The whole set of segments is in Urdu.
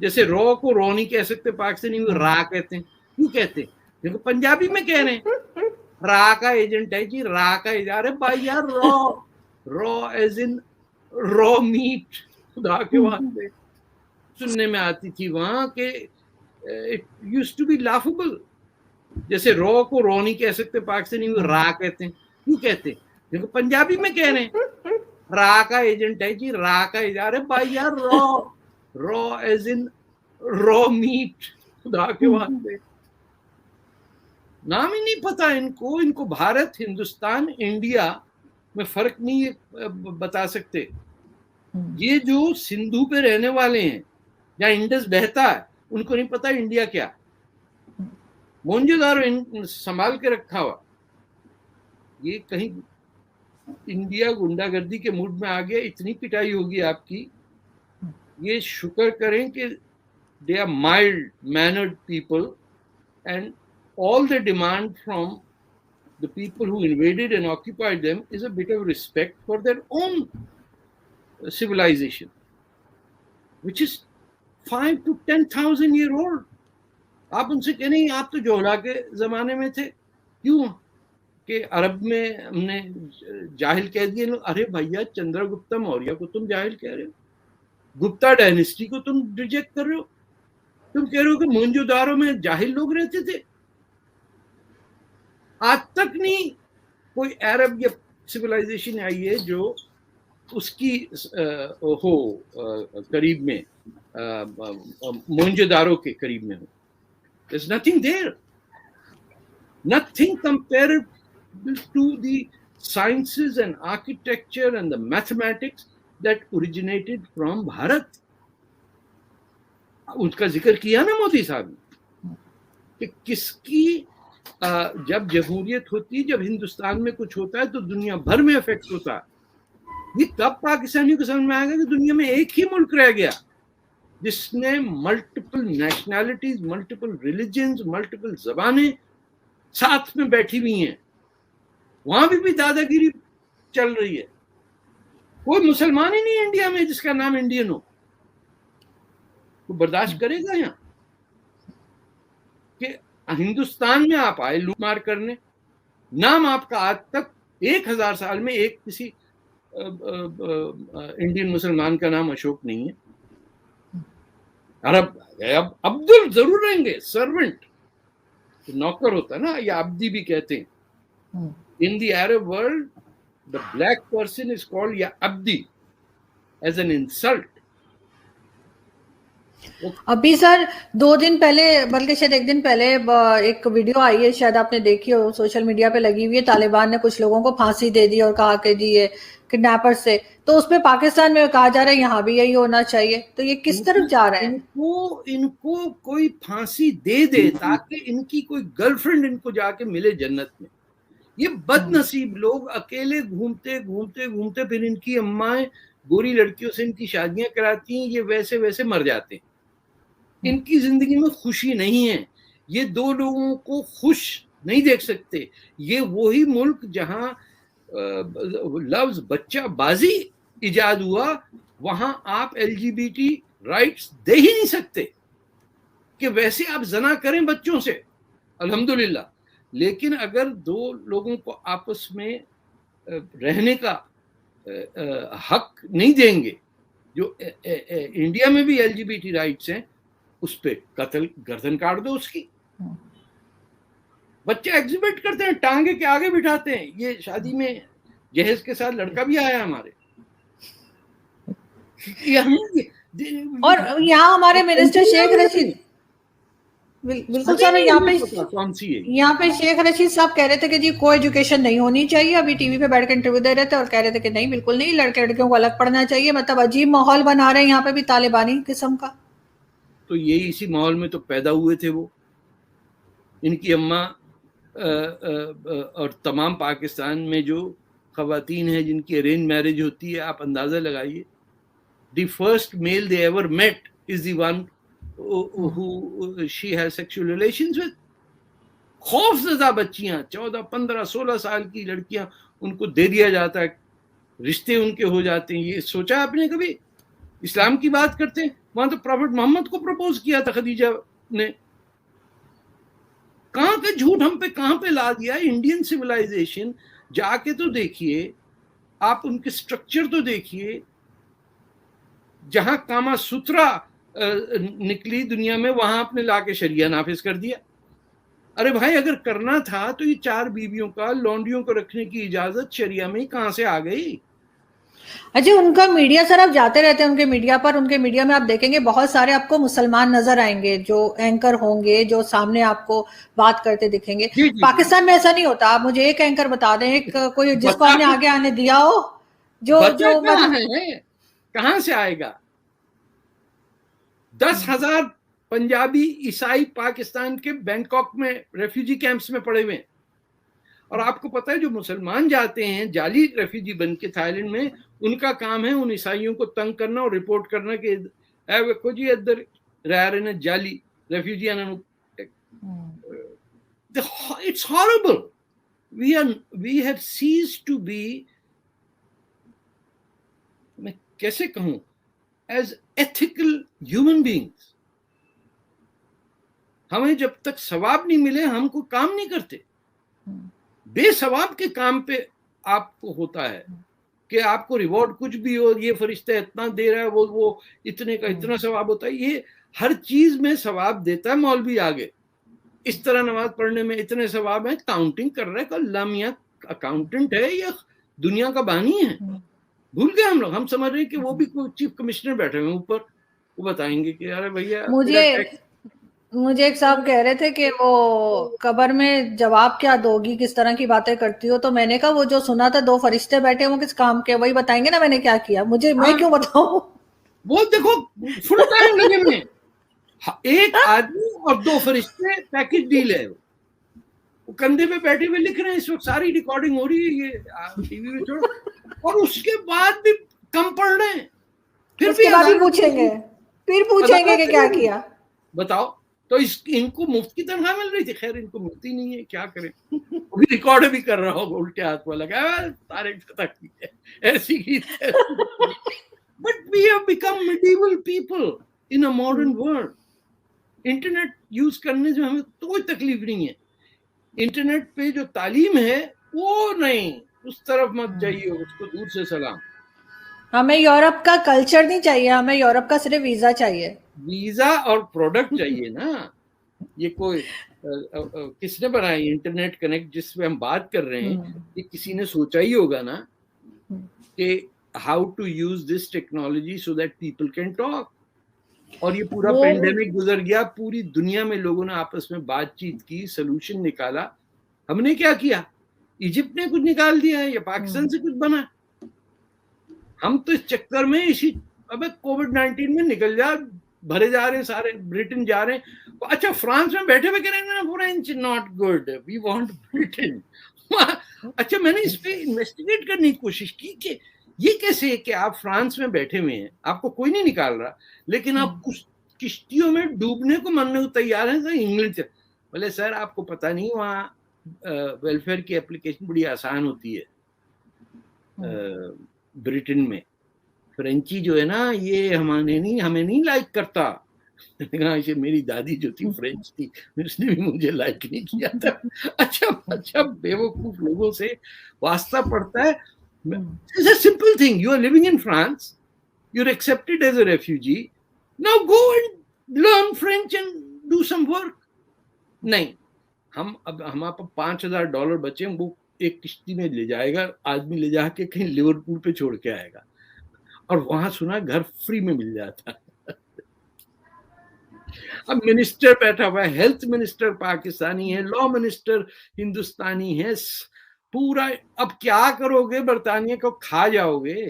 جیسے رو کو رو نہیں کہہ سکتے پاکستانی میں را کہتے ہیں. کیوں کہتے ہیں؟ کیونکہ پنجابی میں کہہ رہے ہیں را کا ایجنٹ ہے جی, را کا ایجنٹ. ارے بھائی یار رو ایز ان رو میٹ. خدا کے واسطے سننے میں آتی تھی وہاں کہ اٹ یوزڈ ٹو بی لافیبل. جیسے رو کو رو نہیں کہہ سکتے پاکستانی میں را کہتے ہیں. کیوں کہتے ہیں؟ کیونکہ پنجابی میں کہہ رہے ہیں را کا ایجنٹ ہے جی, را کا ایجنٹ. ارے بھائی یار رو ایز ان رو میٹ. خدا کے واسطے نام ہی نہیں پتا ان کو بھارت, ہندوستان, انڈیا میں فرق نہیں بتا سکتے. یہ جو سندھو پہ رہنے والے ہیں یا انڈس بہتا ہے ان کو نہیں پتا انڈیا کیا. مونجو دارو سنبھال کے رکھا ہوا. یہ کہیں انڈیا گنڈا گردی کے موڈ میں آ گیا, اتنی پٹائی ہوگی آپ کی. یہ شکر کریں کہ they are mild mannered people and all they demand from the people who invaded and occupied them is a bit of respect for their own civilization which is 5 to 10,000 year old. آپ ان سے کہ نہیں آپ تو جوہلا کے زمانے میں تھے. کیوں کہ عرب میں ہم نے جاہل کہہ دیے. ارے بھیا چندر گپتا موریہ کو تم جاہل کہہ رہے ہو, گپتا ڈائنسٹی کو تم ریجیکٹ کر رہے ہو. تم کہہ رہے ہو کہ مونجو دارو میں جاہل لوگ رہتے تھے. آج تک نہیں کوئی عرب یا سویلائزیشن آئی ہے جو اس کی ہو قریب میں, مونجو دارو کے قریب میں ہو. There's nothing there. Nothing comparable to the sciences and architecture and the mathematics that originated from Bharat. اس کا ذکر کیا نا مودی صاحب نے کہ کس کی جب جمہوریت ہوتی, جب ہندوستان میں کچھ ہوتا ہے تو دنیا بھر میں افیکٹ ہوتا ہے. یہ کب پاکستانیوں کو سمجھ میں آئے گا کہ دنیا میں ایک ہی ملک رہ گیا جس نے multiple nationalities, multiple religions, multiple زبانیں ساتھ میں بیٹھی ہوئی ہیں. وہاں بھی دادا گیری چل رہی ہے. کوئی مسلمان ہی نہیں ہے انڈیا میں جس کا نام انڈین ہو. وہ برداشت کرے گا یہاں کہ ہندوستان میں آپ آئے لوٹ مار کرنے, نام آپ کا آج تک 1000 سال میں ایک کسی انڈین مسلمان کا نام اشوک نہیں ہے. عرب اب عبدل ضرور رہیں گے, سرونٹ نوکر ہوتا ہے نا, یا عبدی بھی کہتے ہیں. In the Arab world the black person is called ya abdi as an insult. ابھی سر 2 دن پہلے, بلکہ شاید 1 دن پہلے ایک ویڈیو آئی ہے, شاید آپ نے دیکھی ہو, سوشل میڈیا پہ لگی ہوئی ہے. طالبان نے کچھ لوگوں کو پھانسی دے دی اور کہا کہ جی یہ کڈنیپر سے, تو اس پہ پاکستان میں کہا جا رہا ہے یہاں بھی یہی ہونا چاہیے. تو یہ کس طرف جا رہے ہیں؟ ان کو کوئی پھانسی دے دے تاکہ ان کی کوئی گرل فرینڈ ان کو جا کے ملے جنت میں. یہ بد نصیب لوگ اکیلے گھومتے گھومتے گھومتے پھر ان کی امائیں گوری لڑکیوں سے ان کی شادیاں کراتی ہیں, یہ ویسے ویسے مر جاتے ہیں. ان کی زندگی میں خوشی نہیں ہے. یہ 2 لوگوں کو خوش نہیں دیکھ سکتے. یہ وہی ملک جہاں لفظ بچہ بازی ایجاد ہوا, وہاں آپ LGBT رائٹس دے ہی نہیں سکتے کہ ویسے آپ زنا کریں بچوں سے, الحمدللہ. لیکن اگر 2 لوگوں کو آپس میں رہنے کا حق نہیں دیں گے, جو انڈیا میں بھی LGBT رائٹس ہیں, اس پہ قتل گردن کاٹ دو اس کی. بچے ایگزیبٹ کرتے ہیں, ٹانگے کے آگے بٹھاتے ہیں. یہ شادی میں جہیز کے ساتھ لڑکا بھی آیا ہمارے. اور یہاں ہمارے منسٹر شیخ رشید, بالکل سر, یہاں پہ شیخ رشید صاحب کہہ رہے تھے کہ جی کوئی ایجوکیشن نہیں ہونی چاہیے. ابھی ٹی وی پہ بیٹھ کے انٹرویو دے رہے تھے اور کہہ رہے تھے کہ نہیں بالکل نہیں, لڑکے لڑکیوں کو الگ پڑھنا چاہیے. مطلب عجیب ماحول بنا رہے ہیں یہاں پہ بھی طالبانی قسم کا. تو یہی اسی ماحول میں تو پیدا ہوئے تھے وہ. ان کی اماں اور تمام پاکستان میں جو خواتین ہیں جن کی ارینج میرج ہوتی ہے, آپ اندازہ لگائیے, the first male they ever met is the one who she has sexual relations with. خوف زدہ بچیاں 14, 15, 16 سال کی لڑکیاں, ان کو دے دیا جاتا ہے, رشتے ان کے ہو جاتے ہیں. یہ سوچا آپ نے کبھی؟ اسلام کی بات کرتے ہیں, وہاں تو پروفٹ محمد کو پرپوز کیا تھا خدیجہ نے. کہاں کا جھوٹ ہم پہ کہاں پہ لا دیا. انڈین سویلائزیشن جا کے تو دیکھیے آپ, ان کے سٹرکچر تو دیکھیے. جہاں کاما سترا نکلی دنیا میں وہاں آپ نے لا کے شریعہ نافذ کر دیا. ارے بھائی اگر کرنا تھا تو یہ 4 بیویوں کا لونڈیوں کو رکھنے کی اجازت شریعہ میں کہاں سے آ گئی؟ اجی ان کا میڈیا سر آپ جاتے رہتے ہیں ان کے میڈیا پر, ان کے میڈیا میں آپ دیکھیں گے بہت سارے آپ کو مسلمان نظر آئیں گے جو اینکر ہوں گے, جو سامنے آپ کو بات کرتے دکھیں گے. پاکستان میں ایسا نہیں ہوتا. آپ مجھے ایک اینکر بتا دیں, ایک کوئی جس کو آپ نے آگے آنے دیا ہو جو کہاں سے آئے گا؟ 10,000 پنجابی عیسائی پاکستان کے بینکاک میں ریفیوجی کیمپس میں پڑے ہوئے ہیں. اور آپ کو پتا ہے جو مسلمان جاتے ہیں جعلی ریفیوجی بن کے تھائی لینڈ میں, ان کا کام ہے ان عیسائیوں کو تنگ کرنا اور رپورٹ کرنا کہ ویکھو جی ادھر رہ رہے ہیں جعلی refugee. It's horrible. We have ceased to be, میں کیسے کہوں, as ethical human beings. ہمیں جب تک ثواب نہیں ملے ہم کو کام نہیں کرتے. بے ثواب کے کام پہ آپ کو ہوتا ہے کہ آپ کو ریوارڈ کچھ بھی ہو, یہ فرشتہ اتنا دے رہا ہے, وہ اتنے کا اتنا ثواب ہوتا ہے. یہ ہر چیز میں ثواب دیتا ہے مولوی آگے. اس طرح نماز پڑھنے میں اتنے ثواب ہیں, کاؤنٹنگ کر رہا ہے کہ اللہ میاں اکاؤنٹنٹ ہے یا دنیا کا بانی ہے. بھول گئے ہم لوگ. ہم سمجھ رہے ہیں کہ وہ بھی کوئی چیف کمشنر بیٹھے ہوئے اوپر, وہ بتائیں گے کہ ارے بھیا. مجھے ایک صاحب کہہ رہے تھے کہ وہ قبر میں جواب کیا دو گی, کس طرح کی باتیں کرتی ہو. تو میں نے کہا وہ جو سنا تھا 2 فرشتے بیٹھے وہ کس کام کے, وہی بتائیں گے نا میں نے کیا کیا. میں کیوں بتاؤں. وہ دیکھو فل ٹائم لگے میں, ایک آدمی اور 2 فرشتے پیکج ڈیل ہے. وہ کندھے پہ بیٹھے ہوئے لکھ رہے ہیں. اس وقت ساری ریکارڈنگ ہو رہی ہے, یہ ٹی وی میں چھوڑ, اور اس کے بعد بھی کم پڑھ رہے ہیں. پھر پوچھیں گے کہ کیا کیا. بتاؤ. تو ان کو مفت کی تنخواہ مل رہی تھی. خیر ان کو ملتی نہیں ہے, کیا کریں. وہ بھی ریکارڈ بھی کر رہا ہوگا, الٹے ہاتھ میں لگا سارے ایسی کی. But we have become medieval people in a modern world. Internet use کرنے سے ہمیں کوئی تکلیف نہیں ہے. انٹرنیٹ پہ جو تعلیم ہے وہ نہیں, اس طرف مت جائیے, اس کو دور سے سلام. ہمیں یورپ کا کلچر نہیں چاہیے, ہمیں یورپ کا صرف ویزا چاہیے. ویزا اور پروڈکٹ چاہیے نا. یہ کوئی کس نے بنائی انٹرنیٹ کنیکٹ جس پہ ہم بات کر رہے ہیں, یہ کسی نے سوچا ہی ہوگا نا کہ how to use this technology so that people can talk. اور یہ پورا پینڈیمک گزر گیا, پوری دنیا میں لوگوں نے آپس میں بات چیت کی, سلوشن نکالا. ہم نے کیا کیا؟ ایجپٹ نے کچھ نکال دیا ہے یا پاکستان سے کچھ بنا. ہم تو اس چکر میں اسی اب کووڈ-19 میں نکل جا, بھرے جا رہے ہیں سارے. برٹن جا رہے ہیں. اچھا فرانس میں بیٹھے ہوئے کہہ رہے ہیں نا French not good, we want Britain. اچھا میں نے اس پہ انویسٹیگیٹ کرنے کی کوشش کی کہ یہ کیسے ہے کہ آپ فرانس میں بیٹھے ہوئے ہیں, آپ کو کوئی نہیں نکال رہا, لیکن آپ کچھ کشتیوں میں ڈوبنے کو مرنے کو تیار ہیں. انگلینڈ سے بولے سر آپ کو پتہ نہیں وہاں ویلفیئر کی اپلیکیشن بڑی آسان ہوتی ہے. برٹن میں فرینچی جو ہے نا یہ ہمیں نہیں لائک کرتا. میری دادی جو تھی فرینچ تھی, اس نے بھی مجھے لائک نہیں کیا تھا. اچھا بیوقوف لوگوں سے واسطہ پڑتا ہے. It's a simple thing. You are living in France. You're accepted as a refugee. Now go and learn French and do some work. نہیں, ہم آپ $5,000 بچے, وہ ایک کشتی میں لے جائے گا, آدمی لے جا کے کہیں لیورپول پہ چھوڑ کے آئے گا, اور وہاں سنا گھر فری میں مل جاتا. اب منسٹر بیٹھا ہوا ہے, ہیلتھ منسٹر پاکستانی ہے, لا منسٹر ہندوستانی ہے, پورا. اب کیا کرو گے؟ برطانیہ کو کھا جاؤ گے.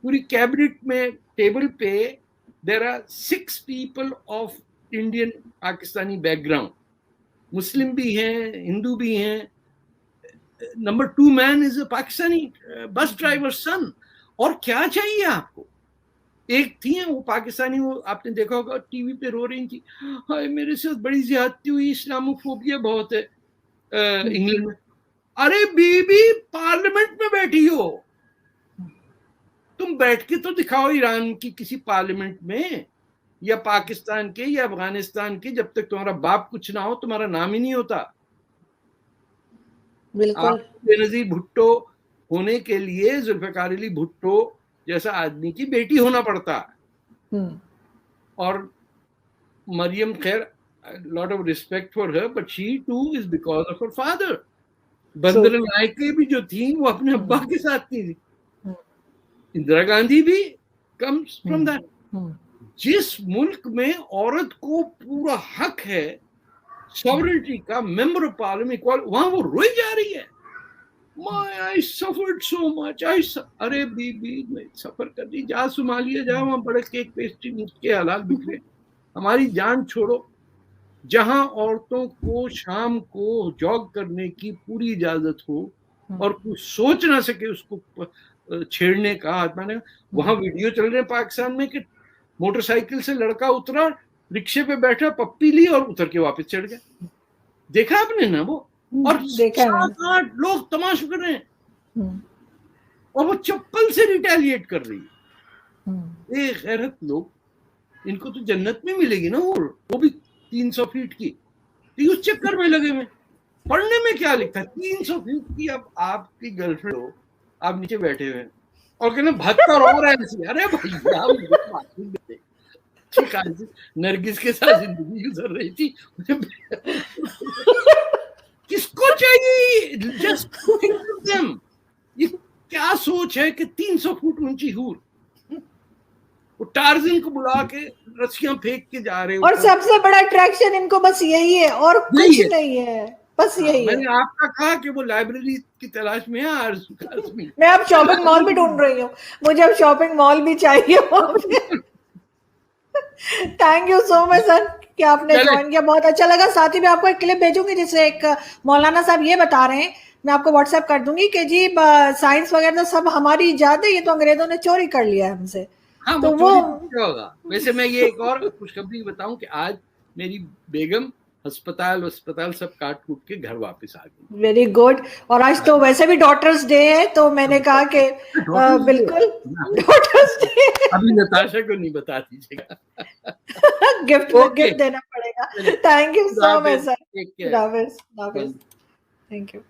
پوری کیبنٹ میں ٹیبل پہ there are 6 people of Indian Pakistani background, مسلم بھی ہیں, ہندو بھی ہیں. نمبر 2 مین از اے پاکستانی بس ڈرائیور سن. اور کیا چاہیے آپ کو؟ ایک تھی وہ پاکستانی, وہ آپ نے دیکھا ہوگا ٹی وی پہ رو رہی تھی, ہائے میرے ساتھ بڑی زیادتی ہوئی, اسلاموفوبیا بہت ہے انگلینڈ میں. ارے بی پارلیمنٹ میں بیٹھی ہو, تم بیٹھ کے تو دکھاؤ ایران کی کسی پارلیمنٹ میں. یا پاکستان کے یا افغانستان کے، جب تک تمہارا باپ کچھ نہ ہو تمہارا نام ہی نہیں ہوتا. بالکل. بے نظیر بھٹو ہونے کے لیے ذوالفقار علی بھٹو جیسا آدمی کی بیٹی ہونا پڑتا. اور مریم خیر, lot of respect for her, but she too is because of her father. بندر نائکے بھی جو تھیں وہ اپنے ابا کے ساتھ تھی. اندرا گاندھی بھی comes from that. جس ملک میں عورت کو پورا حق ہے ساورنٹی کا, ممبر آف پارلیمنٹ, وہاں وہ روئی جا رہی ہے. I suffered so much. ارے بی میں سفر کر دی, جا صومالیہ جا, وہاں بڑے کیک پیسٹری مفت کے حالات بکھرے. ہماری جان چھوڑو. جہاں عورتوں کو شام کو جاگ کرنے کی پوری اجازت ہو اور کوئی سوچ نہ سکے اس کو چھیڑنے کا, وہاں ویڈیو چل رہے ہیں پاکستان میں کہ موٹر سائیکل سے لڑکا اترا, رکشے پہ بیٹھا, پپی لی اور اتر کے واپس چڑھ گیا. دیکھا آپ نے نا وہ, اور 7-8 لوگ تماشا کر رہے ہیں اور وہ چپل سے ریٹیلیٹ کر رہی ہے. اے غیرت لوگ, ان کو تو جنت میں ملے گی نا, وہ بھی 300 فیٹ کی. اس چکر میں لگے ہوئے. پڑھنے میں کیا لکھا ہے 300 فیٹ کی. اب آپ کی گرل فرینڈ ہو, آپ نیچے بیٹھے ہوئے اور کہنا 72 اور ایسی. ارے بھائی نرگس کے ساتھ زندگی گزر رہی تھی, کس کو چاہیے؟ Just think of them. یہ کیا سوچ ہے کہ 300 فٹ اونچی ہور, وہ ٹارزن کو بلا کے رسیاں پھینک کے جا رہے ہیں. اور سب سے بڑا اٹریکشن ان کو بس یہی ہے اور کچھ نہیں ہے, بس یہی ہے. میں نے آپ کا کہا کہ وہ لائبریری کی تلاش میں ہے. میں اب شاپنگ مال بھی ڈھونڈ رہی ہوں, مجھے اب شاپنگ مال بھی چاہیے. تھینک یو سو مچ سر کہ آپ نے جوائن کیا, بہت اچھا لگا. ساتھ ہی میں آپ کو ایک کلپ بھیجوں گی جس سے ایک مولانا صاحب یہ بتا رہے ہیں, میں آپ کو واٹس ایپ کر دوں گی کہ جی سائنس وغیرہ سب ہماری ایجاد ہے, یہ تو انگریزوں نے چوری کر لیا ہے ہم سے. تو وہ ہوگا. ویسے میں یہ ایک اور خوشخبری بتاؤں کہ آج میری بیگم ہسپتال سب کاٹ کوٹ کے گھر واپس آ گئی. Very good. اور آج تو ویسے بھی ڈاٹرز ڈے ہے, تو میں نے کہا کہ بالکل ڈاٹرز ڈے. ابھی نتاشا کو نہیں بتا دیجیے گا, گفٹ دینا پڑے گا. Thank you so much sir. Thank you.